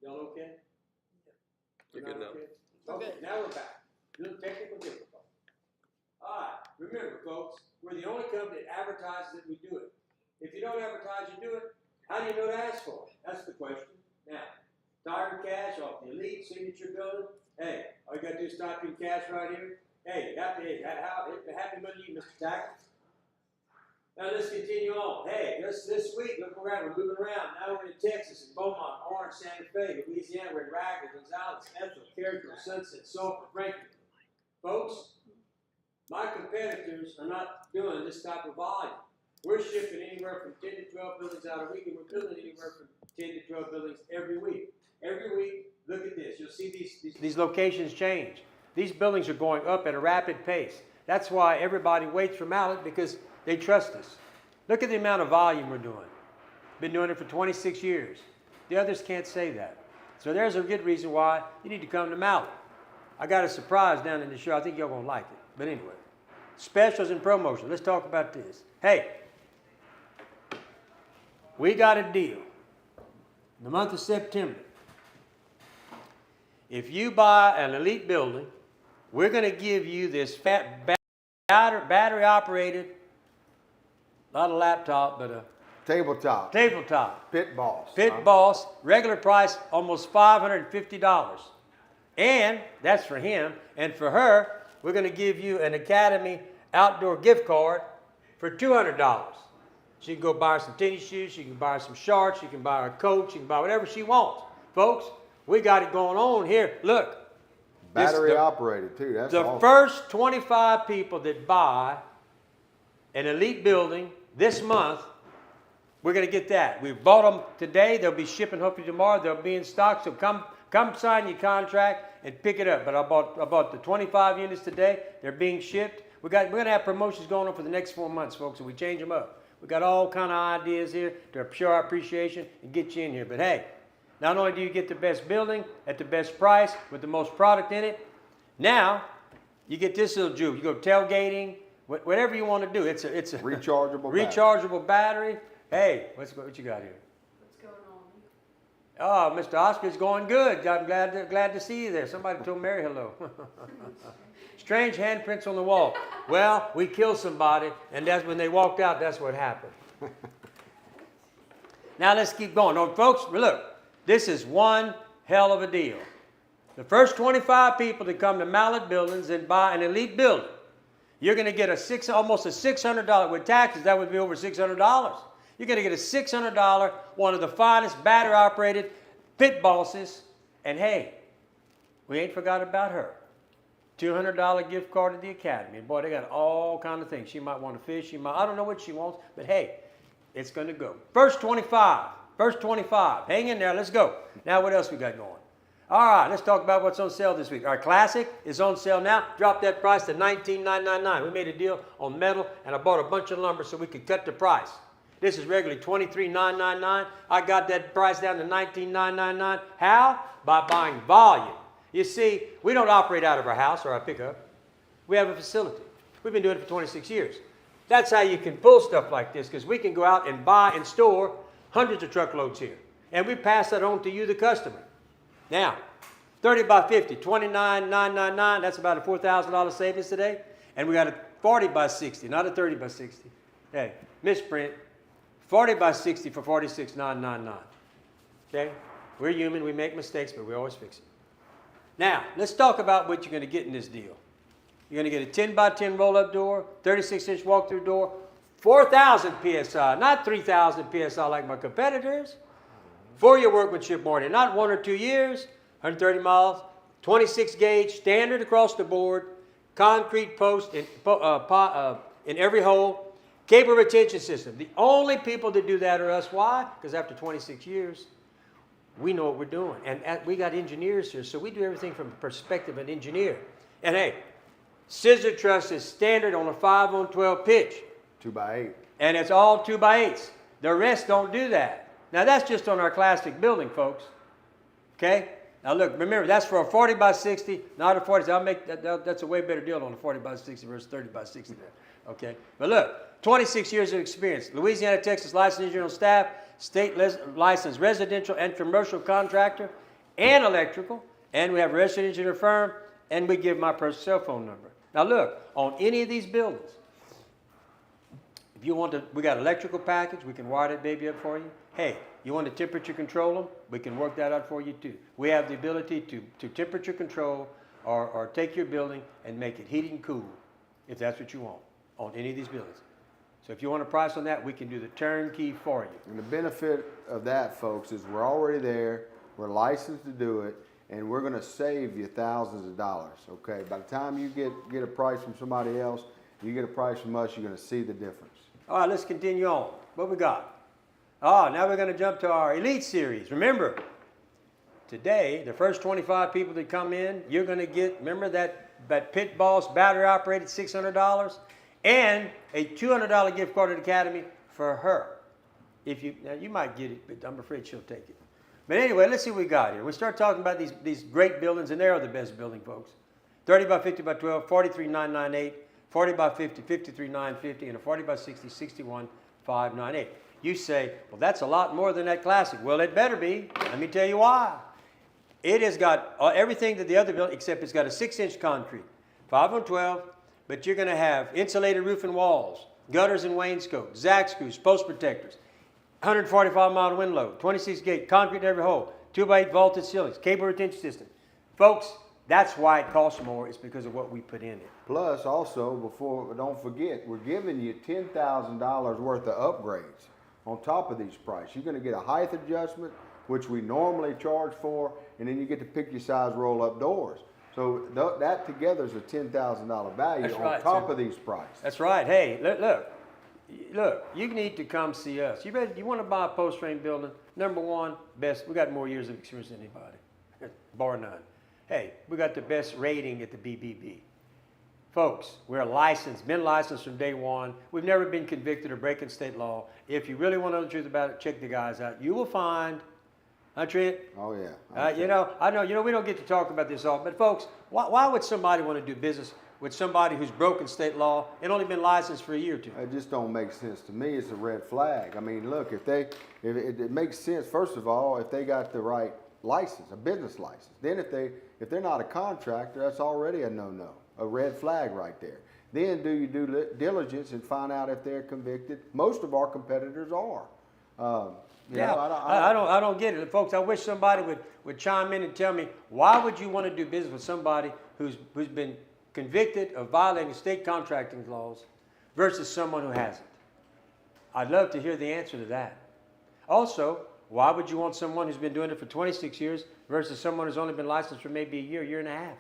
Y'all okay? You're good now. Okay, now we're back. Little technical difficulty. All right, remember, folks, we're the only company that advertises that we do it. If you don't advertise you do it, how do you know to ask for it? That's the question. Now, Tiger Cash off the Elite Signature Building. Hey, all you got to do is type in cash right here. Hey, happy Monday, Mr. Tackle. Now let's continue on. Hey, this week, look around, we're moving around. Now we're in Texas, in Beaumont, Orange, Santa Fe, Louisiana, we're in Ragland, Gonzales, Ethel, Carrickville, Sunset, Sulphur, Franklin. Folks, my competitors are not doing this type of volume. We're shipping anywhere from 10 to 12 buildings out a week, and we're building anywhere from 10 to 12 buildings every week. Every week, look at this. You'll see these locations change. These buildings are going up at a rapid pace. That's why everybody waits for Mallet, because they trust us. Look at the amount of volume we're doing. Been doing it for 26 years. The others can't say that. So there's a good reason why you need to come to Mallet. I got a surprise down in the show. I think y'all gonna like it. But anyway, specials and promotions. Let's talk about this. Hey, we got a deal. In the month of September, if you buy an Elite building, we're going to give you this fat battery operated, not a laptop, but a tabletop. Pit Boss. Pit Boss, regular price almost $550. And that's for him. And for her, we're going to give you an Academy outdoor gift card for $200. She can go buy her some tennis shoes, she can buy her some shorts, she can buy her a coat, she can buy whatever she wants. Folks, we got it going on here. Look. Battery operated too. That's the awesome. First 25 people that buy an Elite building this month, we're going to get that. We bought them today. They'll be shipping hopefully tomorrow. They'll be in stock. So come sign your contract and pick it up. But I bought the 25 units today. They're being shipped. We're going to have promotions going on for the next 4 months, folks, so we change them up. We got all kind of ideas here to show our appreciation and get you in here. But hey, not only do you get the best building at the best price with the most product in it, now you get this little juke. You go tailgating, whatever you want to do. It's a rechargeable battery. Hey, what you got here? What's going on? Oh, Mr. Oscar's going good. I'm glad to see you there. Somebody told Mary hello. Strange handprints on the wall. Well, we killed somebody, and that's when they walked out. That's what happened. Now let's keep going. No, folks, look. This is one hell of a deal. The first 25 people that come to Mallet Buildings and buy an Elite building, you're going to get almost a $600 with taxes. That would be over $600. You're going to get a $600, one of the finest battery-operated Pit Bosses, and hey, we ain't forgot about her. $200 gift card to the Academy. And boy, they got all kind of things. She might want to fish. I don't know what she wants, but hey, it's going to go. First 25. Hang in there. Let's go. Now, what else we got going? All right, let's talk about what's on sale this week. Our Classic is on sale now. Dropped that price to $19,999. We made a deal on metal, and I bought a bunch of lumber so we could cut the price. This is regularly $23,999. I got that price down to $19,999. How? By buying volume. You see, we don't operate out of our house or our pickup. We have a facility. We've been doing it for 26 years. That's how you can pull stuff like this, because we can go out and buy and store hundreds of truckloads here. And we pass that on to you, the customer. Now, 30 by 50, $29,999. That's about a $4,000 savings today. And we got a 40 by 60, not a 30 by 60. Hey, misprint. 40 by 60 for $46,999. Okay? We're human. We make mistakes, but we always fix it. Now, let's talk about what you're going to get in this deal. You're going to get a 10 by 10 roll-up door, 36-inch walk-through door, 4,000 PSI, not 3,000 PSI like my competitors. For your workmanship warranty, not 1 or 2 years, 130 miles, 26 gauge, standard across the board, concrete post in every hole, cable retention system. The only people that do that are us. Why? Because after 26 years, we know what we're doing. And we got engineers here, so we do everything from the perspective of an engineer. And hey, scissor truss is standard on a 5/12 pitch. 2 by 8. And it's all 2 by 8s. The rest don't do that. Now that's just on our Classic building, folks. Okay? Now look, remember, that's for a 40 by 60, not a 40. I'll make that's a way better deal on a 40 by 60 versus 30 by 60 there. Okay? But look, 26 years of experience. Louisiana, Texas licensed engineer on staff, state licensed residential and commercial contractor. and electrical, and we have a registered engineer firm, and we give my personal cell phone number. Now look, on any of these buildings, if you want to, we got electrical package, we can wire that baby up for you. Hey, you want to temperature control them? We can work that out for you too. We have the ability to temperature control or take your building and make it heated and cool, if that's what you want, on any of these buildings. So if you want a price on that, we can do the turnkey for you. And the benefit of that, folks, is we're already there, we're licensed to do it, and we're going to save you thousands of dollars, okay? By the time you get a price from somebody else, you get a price from us, you're going to see the difference. All right, let's continue on. What we got? Now we're going to jump to our Elite Series. Remember, today, the first 25 people that come in, you're going to get, remember that Pit Boss battery operated $600 and a $200 gift card to the Academy for her. Now you might get it, but I'm afraid she'll take it. But anyway, let's see what we got here. We start talking about these great buildings, and they are the best building, folks. 30 by 50 by 12, 43,998, 40 by 50, 53,950, and a 40 by 60, 61,598. You say, well, that's a lot more than that classic. Well, it better be. Let me tell you why. It has got everything that the other building, except it's got a 6-inch concrete, 5 on 12, but you're going to have insulated roof and walls, gutters and wainscot, Zack screws, post protectors, 145-mile wind load, 26 gate, concrete in every hole, 2x8 vaulted ceilings, cable retention system. Folks, that's why it costs more. It's because of what we put in it. Plus, also, don't forget, we're giving you $10,000 worth of upgrades on top of these prices. You're going to get a height adjustment, which we normally charge for, and then you get to pick your size roll-up doors. So that together is a $10,000 value on top of these prices. That's right. Hey, look, you need to come see us. You want to buy a post-frame building? Number one, best. We got more years of experience than anybody, bar none. Hey, we got the best rating at the BBB. Folks, we're licensed, been licensed from day one. We've never been convicted of breaking state law. If you really want to know the truth about it, check the guys out. You will find, Trent? Oh, yeah. I know we don't get to talk about this all, but folks, why would somebody want to do business with somebody who's broken state law and only been licensed for a year or two? It just don't make sense to me. It's a red flag. I mean, look, if it makes sense, first of all, if they got the right license, a business license. Then if they're not a contractor, that's already a no-no, a red flag right there. Then do your due diligence and find out if they're convicted. Most of our competitors are. I don't get it, folks. I wish somebody would chime in and tell me, why would you want to do business with somebody who's been convicted of violating state contracting laws versus someone who hasn't? I'd love to hear the answer to that. Also, why would you want someone who's been doing it for 26 years versus someone who's only been licensed for maybe a year and a half?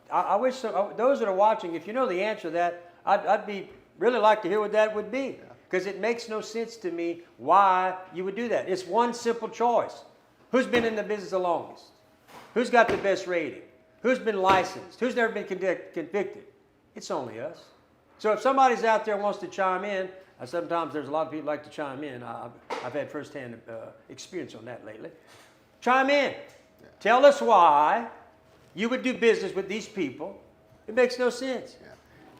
I wish those that are watching, if you know the answer to that, I'd be really like to hear what that would be, because it makes no sense to me why you would do that. It's one simple choice. Who's been in the business the longest? Who's got the best rating? Who's been licensed? Who's never been convicted? It's only us. So if somebody's out there and wants to chime in, sometimes there's a lot of people like to chime in. I've had firsthand experience on that lately. Chime in. Yeah. Tell us why you would do business with these people. It makes no sense. Yeah.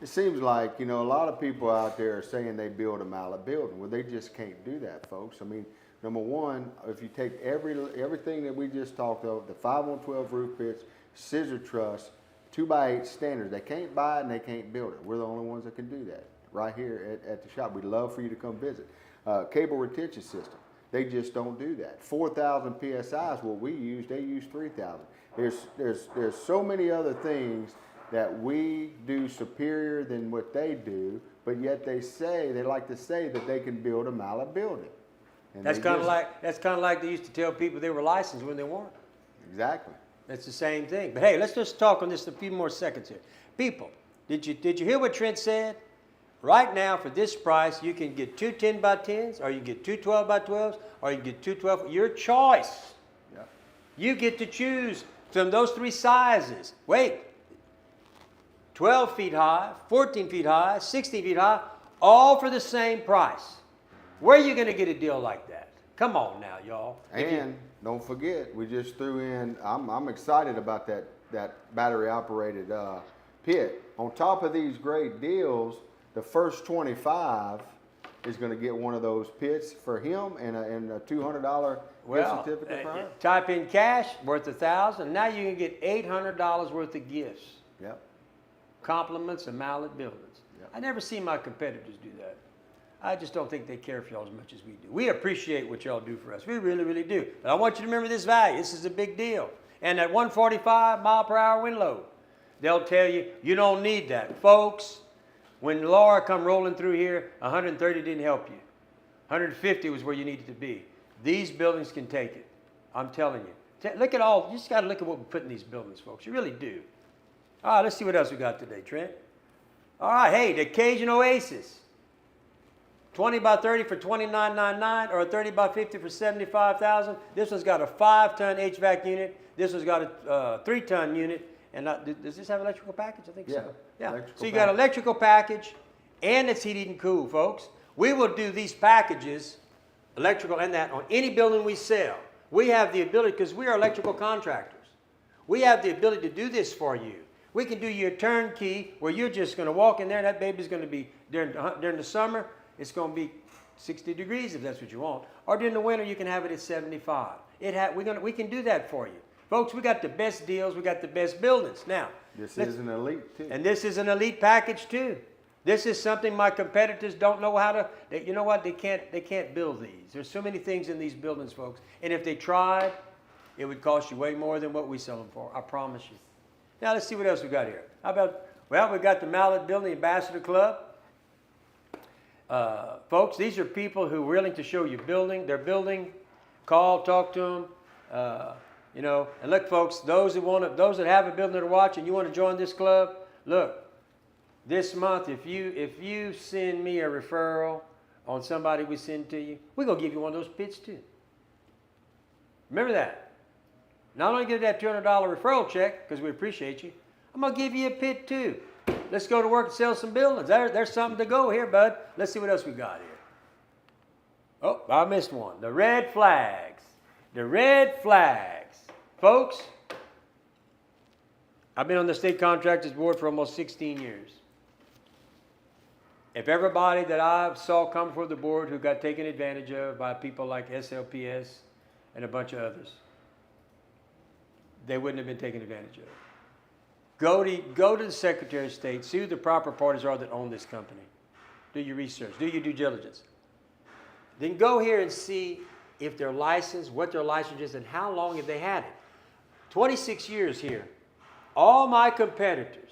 It seems like, a lot of people out there are saying they build a mallet building. Well, they just can't do that, folks. I mean, number one, if you take everything that we just talked about, the 5 on 12 roof pits, scissor truss, 2x8 standards, they can't buy it and they can't build it. We're the only ones that can do that right here at the shop. We'd love for you to come visit. Cable retention system, they just don't do that. 4,000 PSI is what we use. They use 3,000. There's so many other things that we do superior than what they do, but yet they like to say that they can build a mallet building. And that's kind of like they used to tell people they were licensed when they weren't. Exactly. That's the same thing. But hey, let's just talk on this a few more seconds here. People, did you hear what Trent said? Right now, for this price, you can get 2 10 by 10s, or you can get 2 12 by 12s, or you can get 2 12. Your choice. Yeah. You get to choose from those 3 sizes. Wait. 12 feet high, 14 feet high, 16 feet high, all for the same price. Where are you going to get a deal like that? Come on now, y'all. And don't forget, we just threw in, I'm excited about that battery-operated pit. On top of these great deals, the first 25 is going to get one of those pits for him and a $200 gift Well, certificate for her. type in cash worth $1,000. Now you can get $800 worth of gifts, Yep. compliments, and mallet buildings. Yep. I never see my competitors do that. I just don't think they care for y'all as much as we do. We appreciate what y'all do for us. We really, really do. But I want you to remember this value. This is a big deal. And that 145 mile per hour wind load, they'll tell you, you don't need that. Folks, when Laura come rolling through here, 130 didn't help you. 150 was where you needed to be. These buildings can take it. I'm telling you. Look at all, you just got to look at what we put in these buildings, folks. You really do. All right, let's see what else we got today, Trent. All right, hey, the Cajun Oasis. 20 by 30 for $29.99 or a 30 by 50 for $75,000. This one's got a 5-ton HVAC unit. This one's got a 3-ton unit. And does this have electrical package? I think so. Yeah. So you got electrical package and it's heated and cooled, folks. We will do these packages, electrical and that, on any building we sell. We have the ability, because we are electrical contractors. We have the ability to do this for you. We can do your turnkey where you're just going to walk in there and that baby's going to be, during the summer, it's going to be 60 degrees if that's what you want. Or during the winter, you can have it at 75. We can do that for you. Folks, we got the best deals. We got the best buildings. Now, this is an elite too. And this is an elite package too. This is something my competitors don't know how to, you know what, they can't build these. There's so many things in these buildings, folks. And if they tried, it would cost you way more than what we sell them for. I promise you. Now, let's see what else we got here. How about, well, we got the Mallet Building Ambassador Club. Folks, these are people who are willing to show you their building, call, talk to them, you know. And look, folks, those that have a building that are watching, you want to join this club, look, this month, if you send me a referral on somebody we send to you, we're going to give you one of those pits too. Remember that. Not only get that $200 referral check, because we appreciate you, I'm going to give you a pit too. Let's go to work and sell some buildings. There's something to go here, bud. Let's see what else we got here. Oh, I missed one. The red flags. The red flags. Folks, I've been on the State Contractors Board for almost 16 years. If everybody that I saw come before the board who got taken advantage of by people like SLPS and a bunch of others, they wouldn't have been taken advantage of. Go to the Secretary of State, see who the proper parties are that own this company. Do your research, do your due diligence. Then go here and see if they're licensed, what their license is, and how long have they had it. 26 years here. All my competitors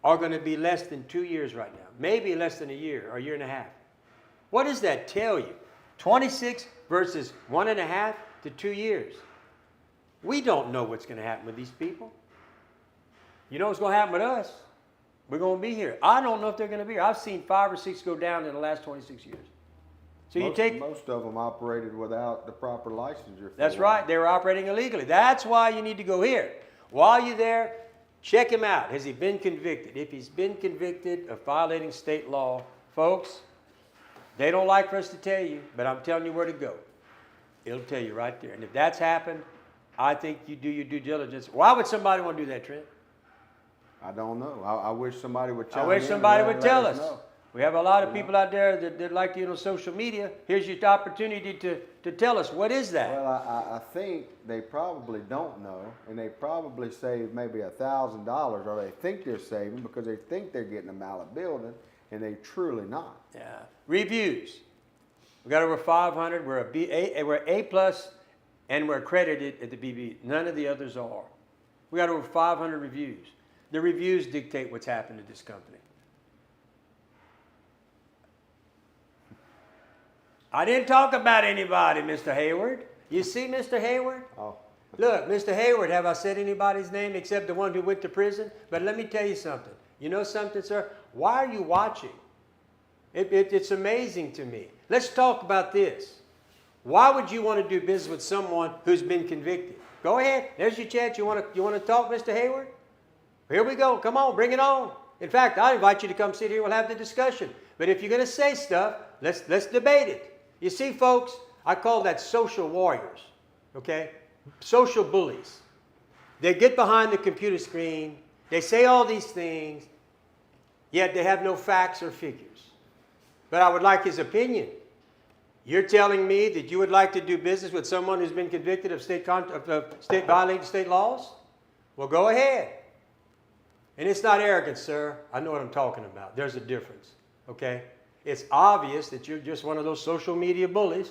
are going to be less than 2 years right now. Maybe less than a year or a year and a half. What does that tell you? 26 versus 1.5 to 2 years. We don't know what's going to happen with these people. You know what's going to happen with us? We're going to be here. I don't know if they're going to be here. I've seen 5 or 6 go down in the last 26 years. So most of them operated without the proper licensure. That's right. They were operating illegally. That's why you need to go here. While you're there, check him out. Has he been convicted? If he's been convicted of violating state law, folks, they don't like for us to tell you, but I'm telling you where to go. It'll tell you right there. And if that's happened, I think you do your due diligence. Why would somebody want to do that, Trent? I don't know. I wish somebody would chime in. I wish somebody would tell us. Know. We have a lot of people out there that like to, on social media. Here's your opportunity to tell us, what is that? Well, I think they probably don't know, and they probably save maybe $1,000, or they think they're saving because they think they're getting a mallet building, and they truly not. Yeah. Reviews. We got over 500. We're A plus, and we're accredited at the BB. None of the others are. We got over 500 reviews. The reviews dictate what's happened to this company. I didn't talk about anybody, Mr. Hayward. You see, Mr. Hayward? Oh. Look, Mr. Hayward, have I said anybody's name except the one who went to prison? But let me tell you something. You know something, sir? Why are you watching? It's amazing to me. Let's talk about this. Why would you want to do business with someone who's been convicted? Go ahead. There's your chance. You want to talk, Mr. Hayward? Here we go. Come on, bring it on. In fact, I invite you to come sit here. We'll have the discussion. But if you're going to say stuff, let's debate it. You see, folks, I call that social warriors, okay? Social bullies. They get behind the computer screen. They say all these things, yet they have no facts or figures. But I would like his opinion. You're telling me that you would like to do business with someone who's been convicted of violating state laws? Well, go ahead. And it's not arrogance, sir. I know what I'm talking about. There's a difference, okay? It's obvious that you're just one of those social media bullies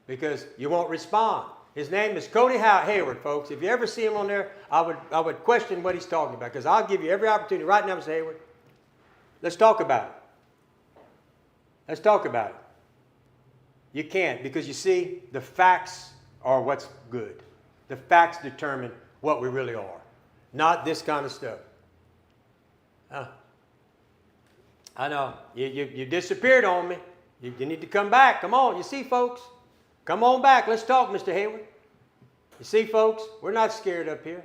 because you won't respond. His name is Cody Hayward, folks. If you ever see him on there, I would question what he's talking about because I'll give you every opportunity right now, Mr. Hayward. Let's talk about it. Let's talk about it. You can't because you see, the facts are what's good. The facts determine what we really are, not this kind of stuff. I know. You disappeared on me. You need to come back. Come on. You see, folks? Come on back. Let's talk, Mr. Hayward. You see, folks? We're not scared up here.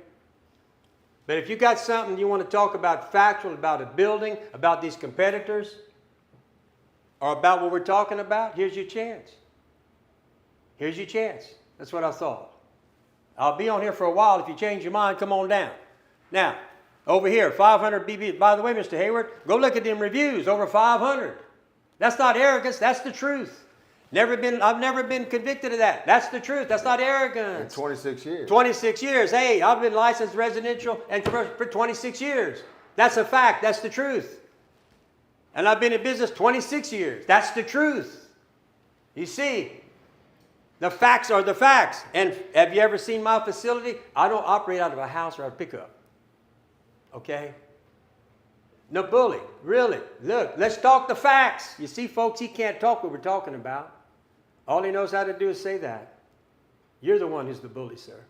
But if you got something you want to talk about factual, about a building, about these competitors, or about what we're talking about, here's your chance. Here's your chance. That's what I thought. I'll be on here for a while. If you change your mind, come on down. Now, over here, 500 BB. By the way, Mr. Hayward, go look at them reviews, over 500. That's not arrogance. That's the truth. I've never been convicted of that. That's the truth. That's not arrogance. In 26 years. 26 years. Hey, I've been licensed residential and commercial for 26 years. That's a fact. That's the truth. And I've been in business 26 years. That's the truth. You see, the facts are the facts. And have you ever seen my facility? I don't operate out of a house or a pickup. Okay? No bully. Really. Look, let's talk the facts. You see, folks, he can't talk what we're talking about. All he knows how to do is say that. You're the one who's the bully, sir.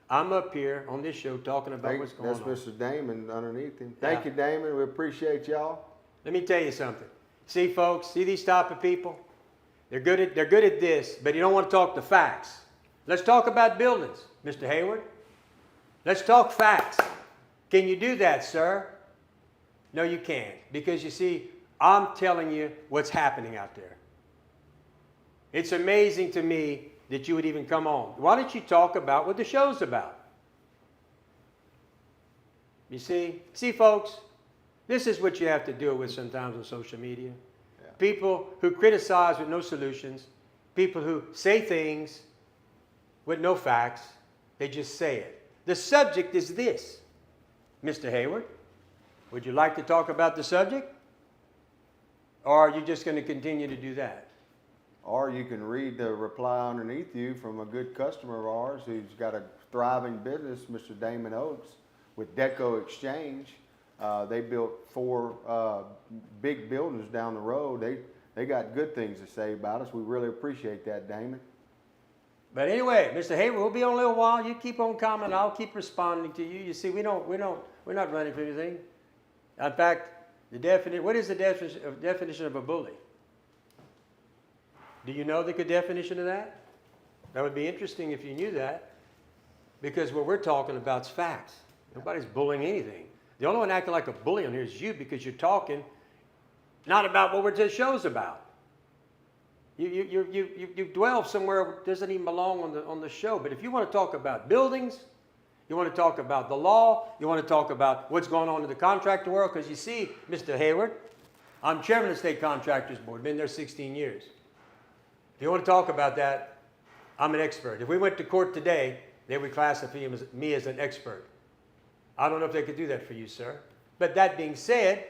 I'm up here on this show talking about what's going on. That's Mr. Damon underneath him. Thank you, Damon. We appreciate y'all. Let me tell you something. See, folks, see these type of people? They're good at this, but you don't want to talk the facts. Let's talk about buildings, Mr. Hayward. Let's talk facts. Can you do that, sir? No, you can't. Because you see, I'm telling you what's happening out there. It's amazing to me that you would even come on. Why don't you talk about what the show's about? You see? See, folks, this is what you have to deal with sometimes on social media. Yeah. People who criticize with no solutions. People who say things with no facts. They just say it. The subject is this. Mr. Hayward, would you like to talk about the subject? Or are you just going to continue to do that? Or you can read the reply underneath you from a good customer of ours who's got a thriving business, Mr. Damon Oaks, with Deco Exchange. They built 4 big buildings down the road. They got good things to say about us. We really appreciate that, Damon. But anyway, Mr. Hayward, we'll be on a little while. You keep on commenting. I'll keep responding to you. You see, we're not running for anything. In fact, what is the definition of a bully? Do you know the definition of that? That would be interesting if you knew that, because what we're talking about is facts. Nobody's bullying anything. The only one acting like a bully on here is you, because you're talking not about what this show's about. You dwell somewhere that doesn't even belong on the show. But if you want to talk about buildings, you want to talk about the law, you want to talk about what's going on in the contractor world, because you see, Mr. Hayward, I'm chairman of the State Contractors Board, been there 16 years. If you want to talk about that, I'm an expert. If we went to court today, they would classify me as an expert. I don't know if they could do that for you, sir. But that being said,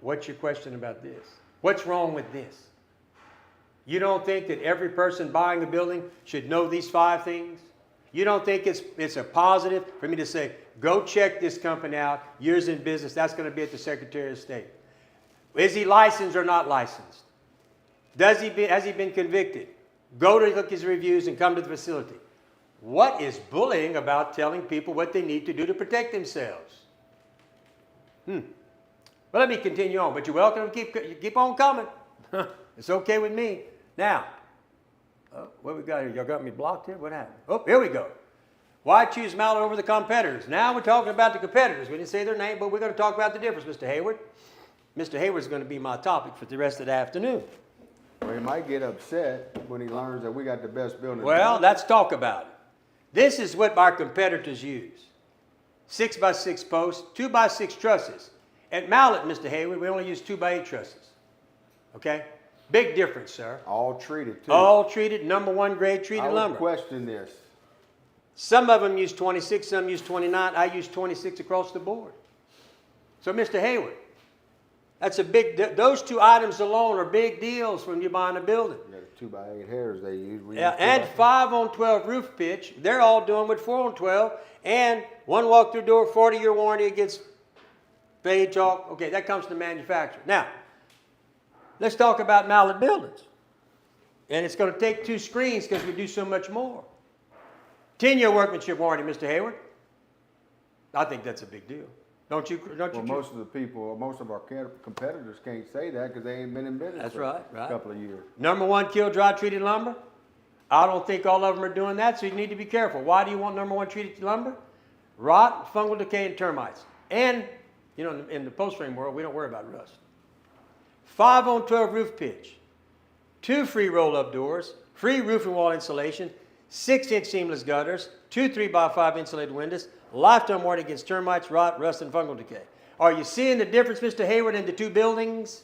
what's your question about this? What's wrong with this? You don't think that every person buying a building should know these 5 things? You don't think it's a positive for me to say, go check this company out, years in business, that's going to be at the Secretary of State. Is he licensed or not licensed? Has he been convicted? Go to look at his reviews and come to the facility. What is bullying about telling people what they need to do to protect themselves? Well, let me continue on, but you're welcome to keep on coming. It's okay with me. Now, what we got here? Y'all got me blocked here? What happened? Oh, here we go. Why choose Mallett over the competitors? Now we're talking about the competitors. We didn't say their name, but we're going to talk about the difference, Mr. Hayward. Mr. Hayward's going to be my topic for the rest of the afternoon. Well, he might get upset when he learns that we got the best building. Well, let's talk about it. This is what our competitors use. 6x6 posts, 2x6 trusses. At Mallett, Mr. Hayward, we only use 2x8 trusses. Okay? Big difference, sir. All treated too. All treated, #1 grade treated I would lumber. question this. Some of them use 26, some use 29. I use 26 across the board. So, Mr. Hayward, that's a big, those two items alone are big deals when you're buying a building. You got the 2x8 hairs they use. We Yeah, use and 2x8. 5-on-12 roof pitch. They're all doing with 4-on-12. And one walk-through door, 40-year warranty against fade chalk. Okay, that comes from the manufacturer. Now, let's talk about mallet buildings. And it's going to take 2 screens because we do so much more. 10-year workmanship warranty, Mr. Hayward. I think that's a big deal. Don't you? Well, most of the people, most of our competitors can't say that because they ain't been in business That's for right, a couple of years. #1 kill dry treated lumber. I don't think all of them are doing that, so you need to be careful. Why do you want #1 treated lumber? Rot, fungal decay, and termites. And, you know, in the post-frame world, we don't worry about rust. 5-on-12 roof pitch. 2 free roll-up doors. Free roof and wall insulation. 6-inch seamless gutters. 2 3x5 insulated windows. Lifetime warranty against termites, rot, rust, and fungal decay. Are you seeing the difference, Mr. Hayward, in the 2 buildings?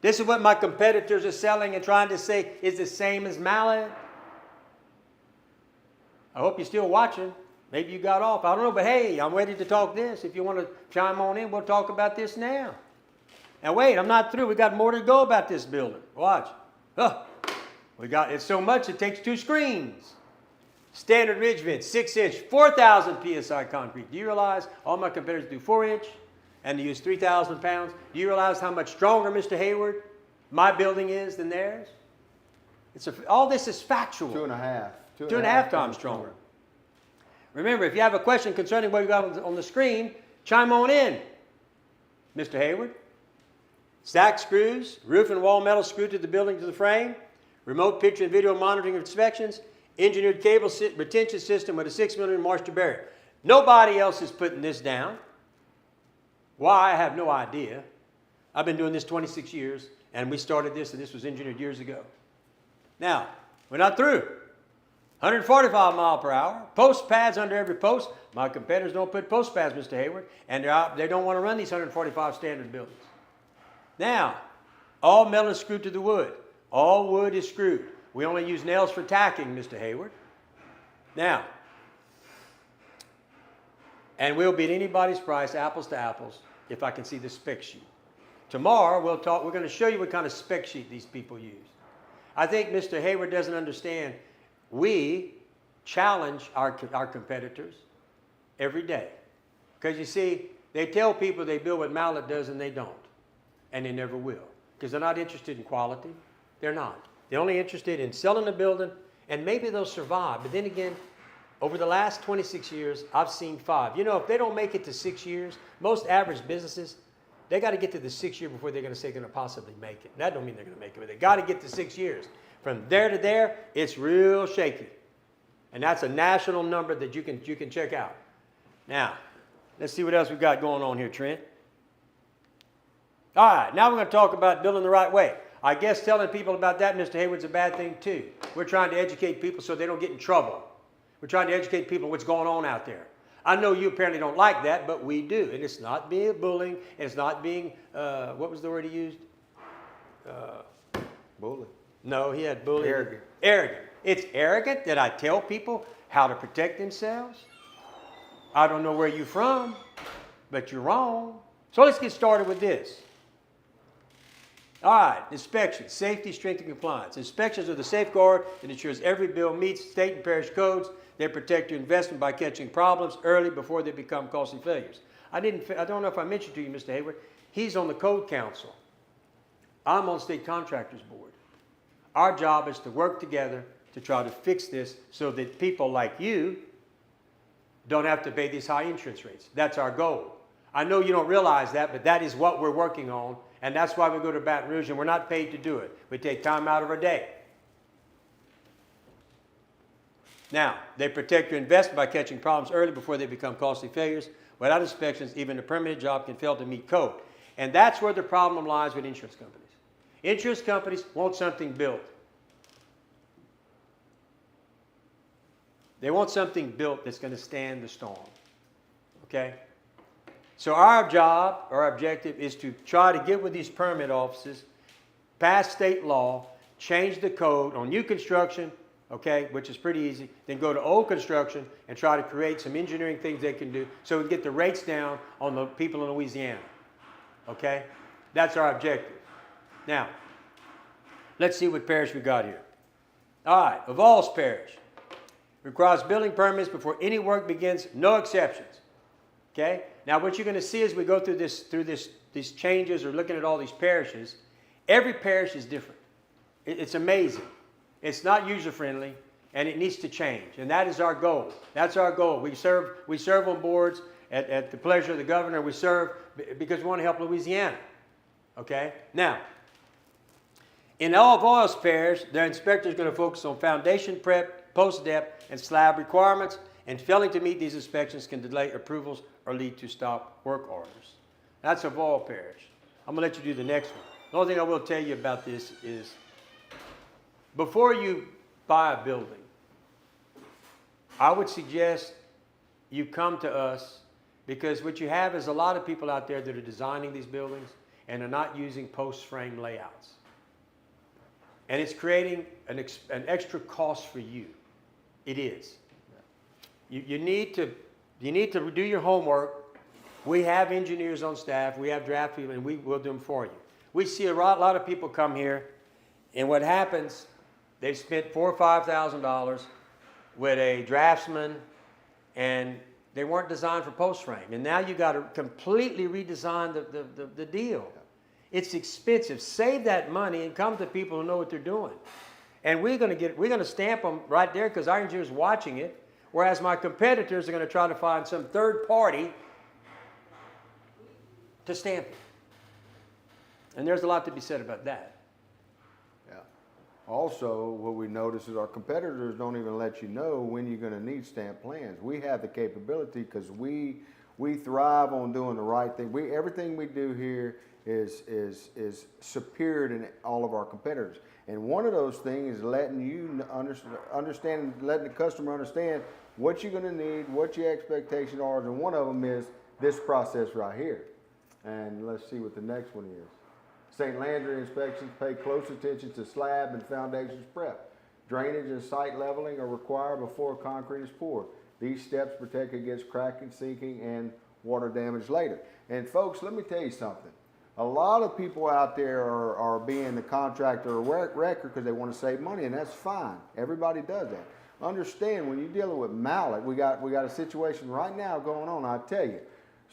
This is what my competitors are selling and trying to say is the same as mallet. I hope you're still watching. Maybe you got off. I don't know, but hey, I'm ready to talk this. If you want to chime on in, we'll talk about this now. Now wait, I'm not through. We got more to go about this building. Watch. It's so much it takes 2 screens. Standard ridge vent, 6-inch, 4,000 PSI concrete. Do you realize all my competitors do 4-inch and they use 3,000 pounds? Do you realize how much stronger, Mr. Hayward, my building is than theirs? All this is factual. 2.5. 2.5 times stronger. Remember, if you have a question concerning what you got on the screen, chime on in, Mr. Hayward. Stack screws, roof and wall metal screwed to the building to the frame, remote picture and video monitoring of inspections, engineered cable retention system with a 6mm moisture barrier. Nobody else is putting this down. Why? I have no idea. I've been doing this 26 years, and we started this, and this was engineered years ago. Now, we're not through. 145 miles per hour, post pads under every post. My competitors don't put post pads, Mr. Hayward, and they don't want to run these 145 standard buildings. Now, all metal is screwed to the wood. All wood is screwed. We only use nails for tacking, Mr. Hayward. Now, and we'll beat anybody's price, apples to apples, if I can see the spec sheet. Tomorrow, we're going to show you what kind of spec sheet these people use. I think Mr. Hayward doesn't understand. We challenge our competitors every day. Because you see, they tell people they build what mallet does and they don't. And they never will. Because they're not interested in quality. They're not. They're only interested in selling the building, and maybe they'll survive. But then again, over the last 26 years, I've seen 5. You know, if they don't make it to 6 years, most average businesses, they got to get to the 6th year before they're going to say they're going to possibly make it. That don't mean they're going to make it, but they got to get to 6 years. From there to there, it's real shaky. And that's a national number that you can check out. Now, let's see what else we've got going on here, Trent. All right, now we're going to talk about building the right way. I guess telling people about that, Mr. Hayward's a bad thing too. We're trying to educate people so they don't get in trouble. We're trying to educate people what's going on out there. I know you apparently don't like that, but we do. And it's not being bullying. It's not being, what was the word he used? Bully. No, he had bully. Arrogant. Arrogant. It's arrogant that I tell people how to protect themselves. I don't know where you're from, but you're wrong. So let's get started with this. All right, inspections, safety, strength, and compliance. Inspections are the safeguard that ensures every bill meets state and parish codes. They protect your investment by catching problems early before they become costly failures. I don't know if I mentioned to you, Mr. Hayward, he's on the Code Council. I'm on State Contractors Board. Our job is to work together to try to fix this so that people like you don't have to pay these high insurance rates. That's our goal. I know you don't realize that, but that is what we're working on. And that's why we go to Baton Rouge, and we're not paid to do it. We take time out of our day. Now, they protect your investment by catching problems early before they become costly failures. Without inspections, even a permitted job can fail to meet code. And that's where the problem lies with insurance companies. Insurance companies want something built. They want something built that's going to stand the storm. Okay? So our job, our objective is to try to get with these permit offices pass state law, change the code on new construction, okay, which is pretty easy, then go to old construction and try to create some engineering things they can do so we can get the rates down on the people in Louisiana, okay? That's our objective. Now, let's see what parish we got here. All right, Avoyelles Parish. Requires building permits before any work begins, no exceptions, okay? Now, what you're going to see as we go through these changes or looking at all these parishes, every parish is different. It's amazing. It's not user-friendly, and it needs to change, and that is our goal. That's our goal. We serve on boards at the pleasure of the governor. We serve because we want to help Louisiana, okay? Now, in Avoyelles Parish, their inspector is going to focus on foundation prep, post-depth, and slab requirements, and failing to meet these inspections can delay approvals or lead to stop work orders. That's Avoyelles Parish. I'm going to let you do the next one. The only thing I will tell you about this is before you buy a building, I would suggest you come to us because what you have is a lot of people out there that are designing these buildings and are not using post-frame layouts. And it's creating an extra cost for you. It is. You need to do your homework. We have engineers on staff. We have draft people, and we will do them for you. We see a lot of people come here, and what happens, they've spent $4,000 or $5,000 with a draftsman, and they weren't designed for post frame. And now you got to completely redesign the deal. It's expensive. Save that money and come to people who know what they're doing. And we're going to stamp them right there because our engineer's watching it, whereas my competitors are going to try to find some third party to stamp it. And there's a lot to be said about that. Yeah. Also, what we notice is our competitors don't even let you know when you're going to need stamp plans. We have the capability because we thrive on doing the right thing. Everything we do here is superior to all of our competitors. And one of those things is letting you understand, letting the customer understand what you're going to need, what your expectations are, and one of them is this process right here. And let's see what the next one is. St. Landry inspections pay close attention to slab and foundations prep. Drainage and site leveling are required before concrete is poured. These steps protect against cracking, sinking, and water damage later. And folks, let me tell you something. A lot of people out there are being the contractor or wrecker because they want to save money, and that's fine. Everybody does that. Understand, when you're dealing with mallet, we got a situation right now going on, I tell you.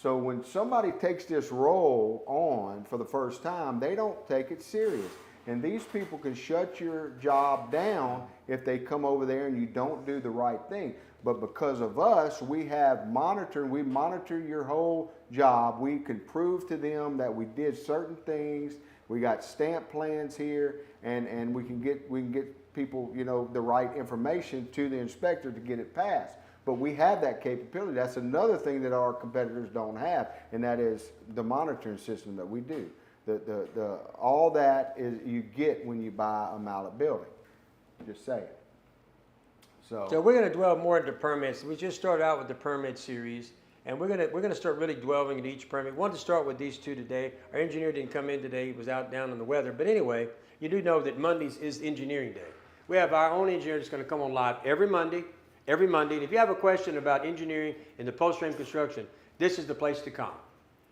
So when somebody takes this role on for the first time, they don't take it serious. And these people can shut your job down if they come over there and you don't do the right thing. But because of us, we have monitoring. We monitor your whole job. We can prove to them that we did certain things. We got stamp plans here, and we can get people, you know, the right information to the inspector to get it passed. But we have that capability. That's another thing that our competitors don't have, and that is the monitoring system that we do. All that is you get when you buy a mallet building. Just say it. So we're going to dwell more into permits. We just started out with the permit series, and we're going to start really dwelling into each permit. We wanted to start with these two today. Our engineer didn't come in today. He was out down in the weather. But anyway, you do know that Mondays is engineering day. We have our own engineer that's going to come on live every Monday. And if you have a question about engineering in the post-frame construction, this is the place to come.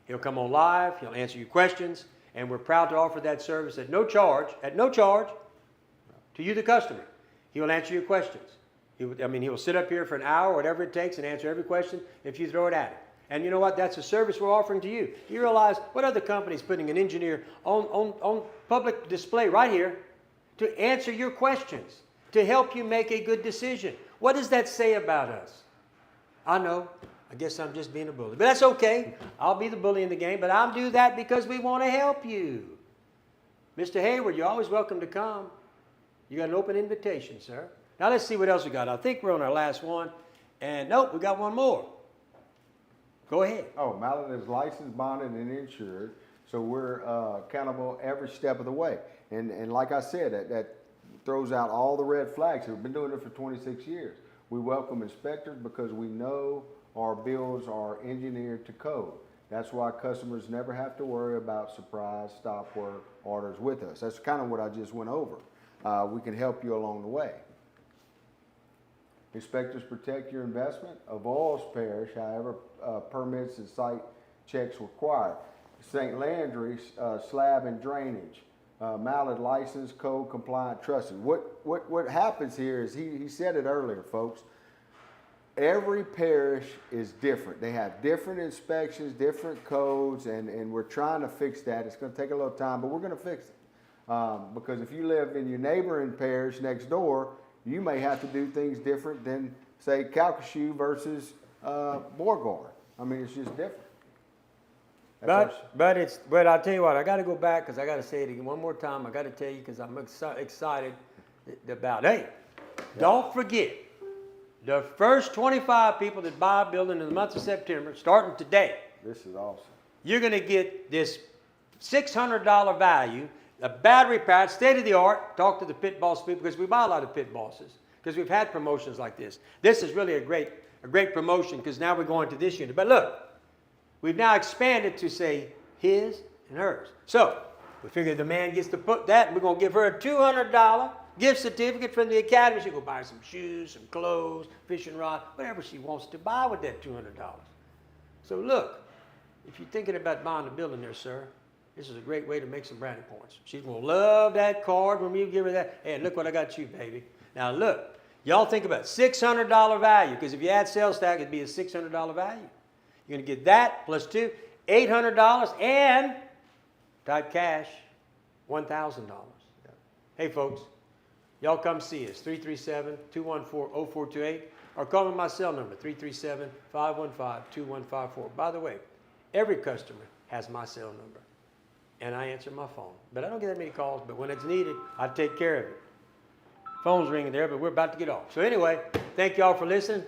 He'll come on live. He'll answer your questions. And we're proud to offer that service at no charge to you, the customer. He will answer your questions. He will sit up here for an hour, whatever it takes, and answer every question if you throw it at him. And you know what? That's a service we're offering to you. You realize what other company's putting an engineer on public display right here to answer your questions, to help you make a good decision. What does that say about us? I know. I guess I'm just being a bully. But that's okay. I'll be the bully in the game, but I'll do that because we want to help you. Mr. Hayward, you're always welcome to come. You got an open invitation, sir. Now let's see what else we got. I think we're on our last one. And nope, we got one more. Go ahead. Oh, mallet is licensed, bonded, and insured. So we're accountable every step of the way. And like I said, that throws out all the red flags. We've been doing it for 26 years. We welcome inspectors because we know our builds are engineered to code. That's why customers never have to worry about surprise stop work orders with us. That's kind of what I just went over. We can help you along the way. Inspectors protect your investment. Avoyelles Parish, however, permits and site checks required. St. Landry, slab and drainage. Mallard license, code compliant, trusted. What happens here is, he said it earlier, folks. Every parish is different. They have different inspections, different codes, and we're trying to fix that. It's going to take a little time, but we're going to fix it. Because if you live in your neighboring parish next door, you may have to do things different than, say, Calcasieu versus Beauregard. I mean, it's just different. But I'll tell you what, I got to go back because I got to say it again one more time. I got to tell you because I'm excited about it. Hey, don't forget, the first 25 people that buy a building in the month of September, starting today, This is awesome. you're going to get this $600 value, a battery powered, state of the art. Talk to the pit boss people because we buy a lot of pit bosses because we've had promotions like this. This is really a great promotion because now we're going to this unit. But look, we've now expanded to say his and hers. So we figure the man gets to put that, and we're going to give her a $200 gift certificate from the academy. She can go buy some shoes, some clothes, fishing rod, whatever she wants to buy with that $200. So look, if you're thinking about buying a building there, sir, this is a great way to make some brownie points. She's going to love that card when you give her that. Hey, look what I got you, baby. Now look, y'all think about $600 value, because if you add sales tax, it'd be a $600 value. You're going to get that plus $200, $800, and type cash, $1,000. Hey, folks, y'all come see us, 337-214-0428, or call me my cell number, 337-515-2154. By the way, every customer has my cell number, and I answer my phone. But I don't get that many calls, but when it's needed, I take care of it. Phone's ringing there, but we're about to get off. So anyway, thank y'all for listening.